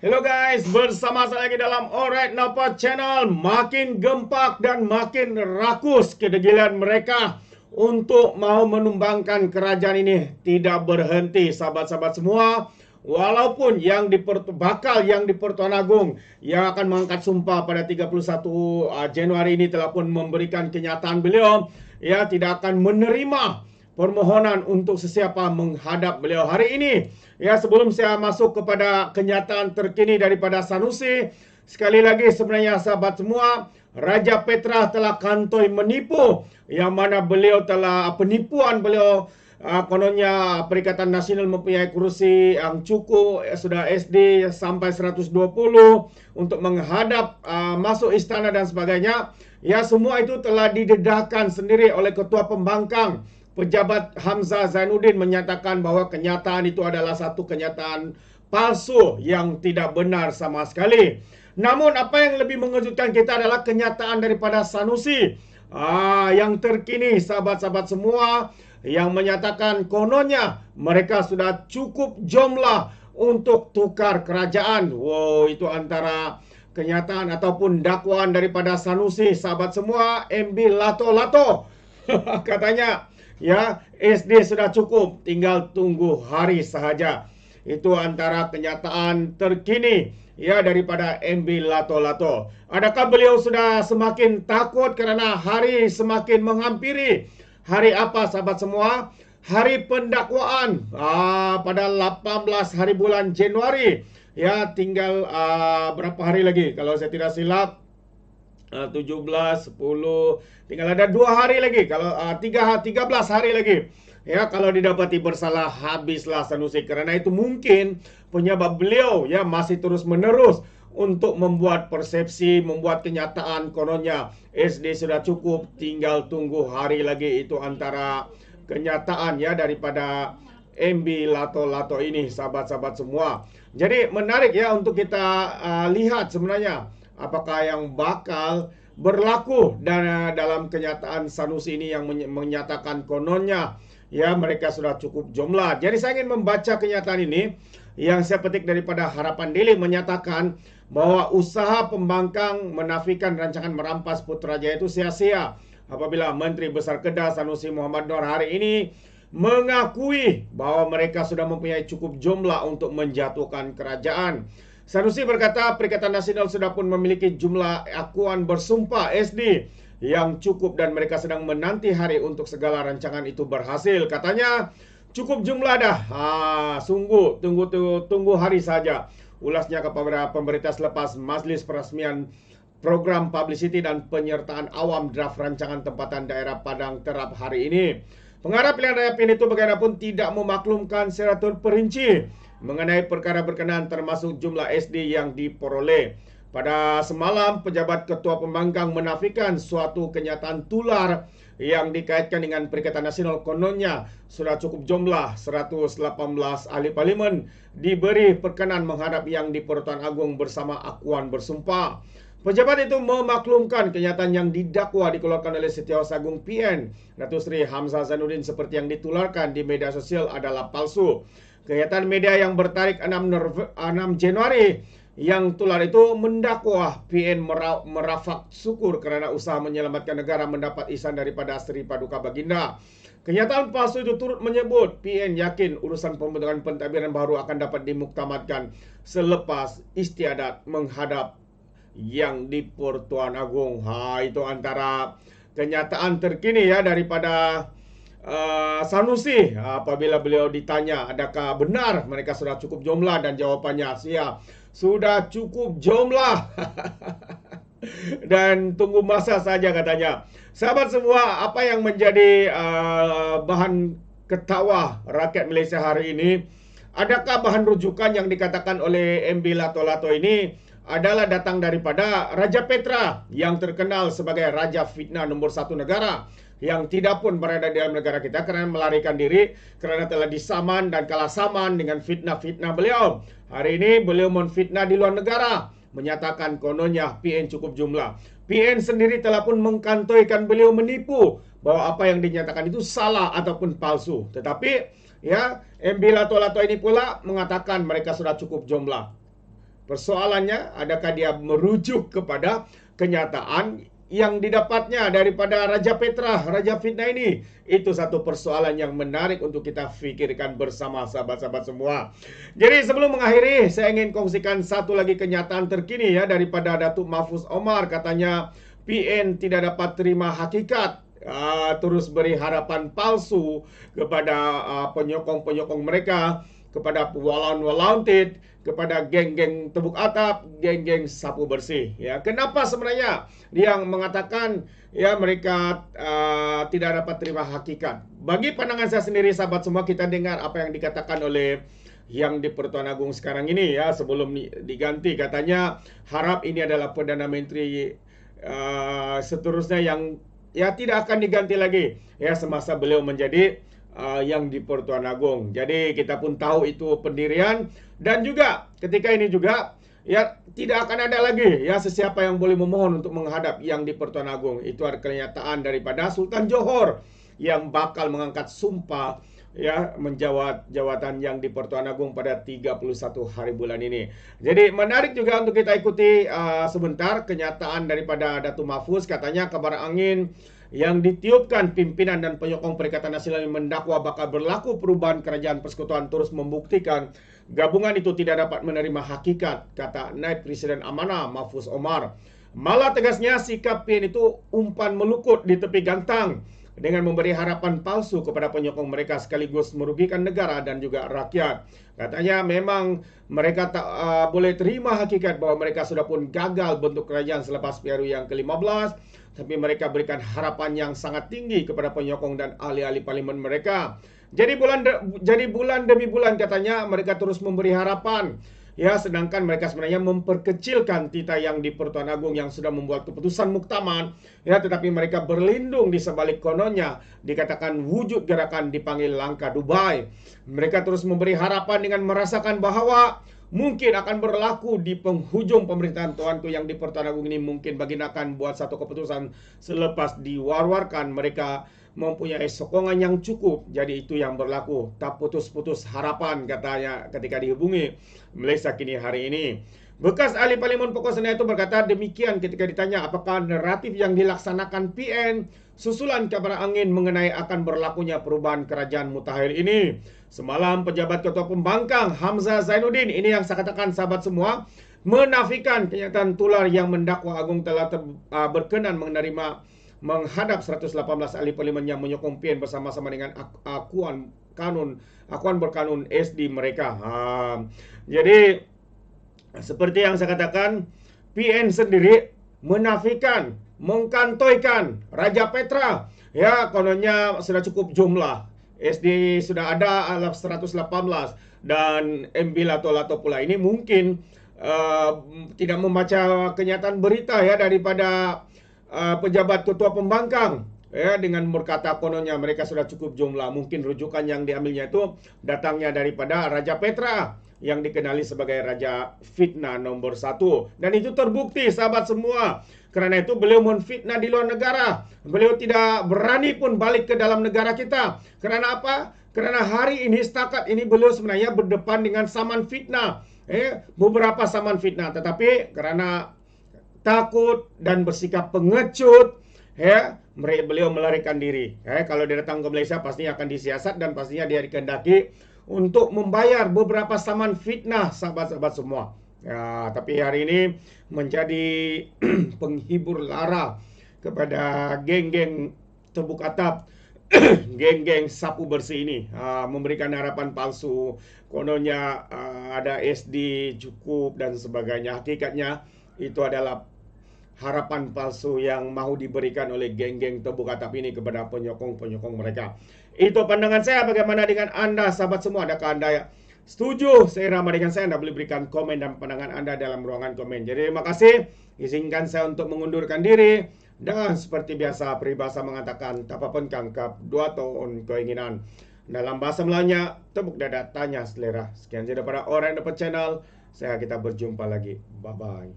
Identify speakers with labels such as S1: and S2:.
S1: Hello guys, bersama saya lagi dalam Alright Napa Channel. Makin gempak dan makin rakus kedegilan mereka untuk mau menumbangkan kerajaan ini. Tidak berhenti sahabat-sahabat semua. Walaupun yang di Pertuan Agung yang akan mengangkat sumpah pada 31 Januari ini telah pun memberikan kenyataan beliau, ya tidak akan menerima permohonan untuk sesiapa menghadap beliau hari ini. Ya, sebelum saya masuk kepada kenyataan terkini daripada Sanusi, sekali lagi sebenarnya sahabat semua, Raja Petra telah kantoi menipu, yang mana beliau telah penipuan beliau. Kononnya Perikatan Nasional mempunyai kursi yang cukup, sudah SD sampai 120 untuk menghadap masuk istana dan sebagainya. Ya, semua itu telah didedahkan sendiri oleh Ketua Pembangkang. Pejabat Hamzah Zainuddin menyatakan bahwa kenyataan itu adalah satu kenyataan palsu yang tidak benar sama sekali. Namun apa yang lebih mengejutkan kita adalah kenyataan daripada Sanusi yang terkini sahabat-sahabat semua, yang menyatakan kononnya mereka sudah cukup jumlah untuk tukar kerajaan. Wow, itu antara kenyataan ataupun dakwaan daripada Sanusi sahabat semua, MB lato-lato. Katanya ya, SD sudah cukup, tinggal tunggu hari sahaja. Itu antara kenyataan terkini ya daripada MB Lato-Lato. Adakah beliau sudah semakin takut karena hari semakin menghampiri? Hari apa sahabat semua? Hari pendakwaan pada 18 hari bulan Januari. Ya, tinggal berapa hari lagi? Kalau saya tidak silap 17, 10, tinggal ada 2 hari lagi. Kalau 13 hari lagi. Ya, kalau didapati bersalah, habislah Sanusi. Karena itu mungkin penyebab beliau ya masih terus menerus untuk membuat persepsi, membuat kenyataan kononnya SD sudah cukup, tinggal tunggu hari lagi. Itu antara kenyataan ya daripada MB Lato-Lato ini sahabat-sahabat semua. Jadi menarik ya untuk kita lihat sebenarnya apakah yang bakal berlaku dan dalam kenyataan Sanusi ini yang menyatakan kononnya ya mereka sudah cukup jumlah. Jadi saya ingin membaca kenyataan ini yang saya petik daripada Harapan Daily, menyatakan bahwa usaha pembangkang menafikan rancangan merampas Putrajaya itu sia-sia apabila Menteri Besar Kedah Sanusi Muhammad Nur hari ini mengakui bahwa mereka sudah mempunyai cukup jumlah untuk menjatuhkan kerajaan. Sanusi berkata Perikatan Nasional sudah pun memiliki jumlah akuan bersumpah SD yang cukup dan mereka sedang menanti hari untuk segala rancangan itu berhasil. Katanya cukup jumlah dah. Sungguh tunggu hari saja. Ulasnya kepada pemerintah selepas majlis peresmian program publicity dan penyertaan awam draft rancangan tempatan daerah Padang Terap hari ini. Pengarah pilihan raya PIN itu bagaimanapun tidak memaklumkan secara terperinci mengenai perkara berkenaan termasuk jumlah SD yang diperoleh. Pada semalam, pejabat Ketua Pembangkang menafikan suatu kenyataan tular yang dikaitkan dengan Perikatan Nasional. Kononnya sudah cukup jumlah 118 ahli parlimen diberi perkenan menghadap yang di Pertuan Agung bersama akuan bersumpah. Pejabat itu memaklumkan kenyataan yang didakwa dikeluarkan oleh Setiausaha Agung PN Datuk Seri Hamzah Zainuddin seperti yang ditularkan di media sosial adalah palsu. Kenyataan media yang bertarik 6 Januari yang tular itu mendakwa PN merafak syukur kerana usaha menyelamatkan negara mendapat ihsan daripada Seri Paduka Baginda. Kenyataan palsu itu turut menyebut PN yakin urusan pembentukan pentadbiran baru akan dapat dimuktamadkan selepas istiadat menghadap yang di Pertuan Agung. Itu antara kenyataan terkini ya daripada Sanusi apabila beliau ditanya adakah benar mereka sudah cukup jumlah, dan jawapannya siap, sudah cukup jumlah. Dan tunggu masa saja katanya. Sahabat semua, apa yang menjadi bahan ketawa rakyat Malaysia hari ini, adakah bahan rujukan yang dikatakan oleh MB Lato-Lato ini adalah datang daripada Raja Petra yang terkenal sebagai Raja Fitnah nombor 1 negara, yang tidak pun berada di dalam negara kita kerana melarikan diri kerana telah disaman dan kalah saman dengan fitnah-fitnah beliau. Hari ini beliau menfitnah di luar negara, menyatakan kononnya PN cukup jumlah. PN sendiri telah pun mengkantoikan beliau menipu bahwa apa yang dinyatakan itu salah ataupun palsu. Tetapi ya, MB Lato-Lato ini pula mengatakan mereka sudah cukup jumlah. Persoalannya, adakah dia merujuk kepada kenyataan yang didapatnya daripada Raja Petra, Raja Fitnah ini? Itu satu persoalan yang menarik untuk kita fikirkan bersama sahabat-sahabat semua. Jadi sebelum mengakhiri, saya ingin kongsikan satu lagi kenyataan terkini ya daripada Datuk Mahfuz Omar. Katanya PN tidak dapat terima hakikat, terus beri harapan palsu kepada penyokong-penyokong mereka, kepada walaun-walaun tit, kepada geng-geng tebuk atap, geng-geng sapu bersih. Ya, kenapa sebenarnya dia mengatakan ya mereka tidak dapat terima hakikat? Bagi pandangan saya sendiri, sahabat semua, kita dengar apa yang dikatakan oleh yang di Pertuan Agong sekarang ini ya, sebelum diganti. Katanya harap ini adalah Perdana Menteri seterusnya yang ya tidak akan diganti lagi ya semasa beliau menjadi yang di Pertuan Agong. Jadi kita pun tahu itu pendirian, dan juga ketika ini juga ya tidak akan ada lagi ya sesiapa yang boleh memohon untuk menghadap yang di Pertuan Agong. Itu adalah kenyataan daripada Sultan Johor yang bakal mengangkat sumpah ya menjawat jawatan yang di Pertuan Agong pada 31 hari bulan ini. Jadi menarik juga untuk kita ikuti sebentar kenyataan daripada Datuk Mahfuz. Katanya kabar angin yang ditiupkan pimpinan dan penyokong Perikatan Nasional yang mendakwa bakal berlaku perubahan kerajaan persekutuan terus membuktikan gabungan itu tidak dapat menerima hakikat, kata Naib Presiden Amanah Mahfuz Omar. Malah tegasnya sikap PN itu umpan melukut di tepi gantang dengan memberi harapan palsu kepada penyokong mereka sekaligus merugikan negara dan juga rakyat. Katanya memang mereka tak boleh terima hakikat bahwa mereka sudah pun gagal bentuk kerajaan selepas PRU yang ke-15, tapi mereka berikan harapan yang sangat tinggi kepada penyokong dan ahli-ahli parlimen mereka. Jadi bulan demi bulan katanya mereka terus memberi harapan. Ya, sedangkan mereka sebenarnya memperkecilkan tita yang di Pertuan Agong yang sudah membuat keputusan muktamar. Ya, tetapi mereka berlindung di sebalik kononnya dikatakan wujud gerakan dipanggil langkah Dubai. Mereka terus memberi harapan dengan merasakan bahwa mungkin akan berlaku di penghujung pemerintahan tuanku yang di Pertuan Agong ini. Mungkin baginda akan buat satu keputusan selepas diwar-warkan mereka mempunyai sokongan yang cukup. Jadi itu yang berlaku. Tak putus-putus harapan katanya ketika dihubungi Malaysia Kini hari ini. Bekas ahli parlimen pokok Senayan itu berkata demikian ketika ditanya apakah naratif yang dilaksanakan PN susulan kabar angin mengenai akan berlakunya perubahan kerajaan mutakhir ini. Semalam pejabat ketua pembangkang Hamzah Zainuddin, ini yang saya katakan sahabat semua, menafikan kenyataan tular yang mendakwa Agong telah berkenan menghadap 118 ahli parlimen yang menyokong PN bersama-sama dengan akuan berkanun SD mereka. Jadi seperti yang saya katakan, PN sendiri menafikan, mengkantoikan Raja Petra. Ya, kononnya sudah cukup jumlah. SD sudah ada 118 dan MB Lato-Lato pula. Ini mungkin tidak membaca kenyataan berita ya daripada pejabat ketua pembangkang ya, dengan berkata kononnya mereka sudah cukup jumlah. Mungkin rujukan yang diambilnya itu datangnya daripada Raja Petra yang dikenali sebagai Raja Fitnah nomor 1. Dan itu terbukti sahabat semua. Karena itu beliau menfitnah di luar negara. Beliau tidak berani pun balik ke dalam negara kita. Karena apa? Karena hari ini setakat ini beliau sebenarnya berdepan dengan saman fitnah. Beberapa saman fitnah. Tetapi karena takut dan bersikap pengecut, ya, beliau melarikan diri. Kalau dia datang ke Malaysia pastinya akan disiasat dan pastinya dia dikehendaki untuk membayar beberapa saman fitnah sahabat-sahabat semua. Ya, tapi hari ini menjadi penghibur lara kepada geng-geng tebuk atap, geng-geng sapu bersih ini, memberikan harapan palsu. Kononnya ada SD cukup dan sebagainya. Hakikatnya itu adalah harapan palsu yang mau diberikan oleh geng-geng tebuk atap ini kepada penyokong-penyokong mereka. Itu pandangan saya. Bagaimana dengan Anda sahabat semua? Adakah Anda setuju seirama dengan saya? Anda boleh berikan komen dan pandangan Anda dalam ruangan komen. Jadi terima kasih. Izinkan saya untuk mengundurkan diri. Dan seperti biasa peribahasa mengatakan tapapun kangkap dua tahun keinginan. Dalam bahasa Melayunya tepuk dada tanya selera. Sekian saja daripada Alright Dapat Channel. Kita berjumpa lagi. Bye-bye.